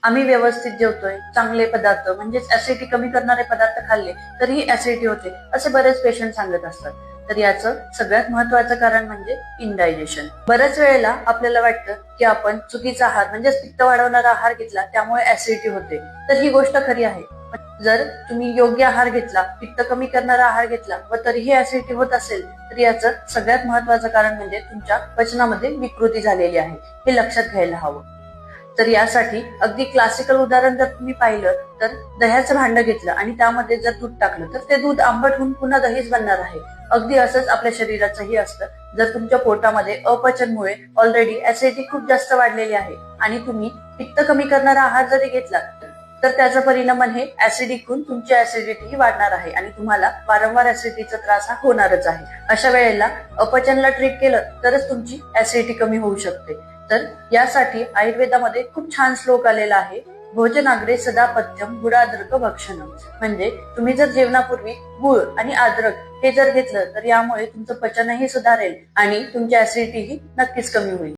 आम्ही व्यवस्थित जेवतोय, चांगले पदार्थ म्हणजेच ऍसिडिटी कमी करणारे पदार्थ खाल्ले तरीही ऍसिडिटी होते, असे बरेच पेशंट सांगत असतात. तर याचं सगळ्यात महत्वाचं कारण म्हणजे इनडायजेशन. बऱ्याच वेळेला आपल्याला वाटतं की आपण चुकीचा आहार म्हणजेच पित्त वाढवणारा आहार घेतला त्यामुळे ऍसिडिटी होते. तर ही गोष्ट खरी आहे. जर तुम्ही योग्य आहार घेतला, पित्त कमी करणारा आहार घेतला व तरीही ऍसिडिटी होत असेल तर याचं सगळ्यात महत्वाचं कारण म्हणजे तुमच्या पचनामध्ये विकृती झालेली आहे, हे लक्षात घ्यायला हवं. तर यासाठी अगदी क्लासिकल उदाहरण जर तुम्ही पाहिलं तर दह्याचं भांड घेतलं आणि त्यामध्ये जर दूध टाकलं तर ते दूध आंबट होऊन पुन्हा दहीच बनणार आहे. अगदी असंच आपल्या शरीराचंही असतं. जर तुमच्या पोटामध्ये अपचनमुळे ऑलरेडी ऍसिडिटी खूप जास्त वाढलेली आहे आणि तुम्ही पित्त कमी करणारा आहार जरी घेतला तर त्याचा परिणाम हे ऍसिडिक होऊन तुमची ऍसिडिटी वाढणार आहे आणि तुम्हाला वारंवार ऍसिडिटीचा त्रास हा होणारच आहे. अशा वेळेला अपचनला ट्रीट केलं तरच तुमची ऍसिडिटी कमी होऊ शकते. तर यासाठी आयुर्वेदामध्ये खूप छान श्लोक आलेला आहे, भोजनाग्रे सदा पथ्यम गुडाद्रक भक्षणम. म्हणजे तुम्ही जर जेवणापूर्वी गुळ आणि अद्रक हे जर घेतलं तर यामुळे तुमचं पचनही सुधारेल आणि तुमची ऍसिडिटी ही नक्कीच कमी होईल.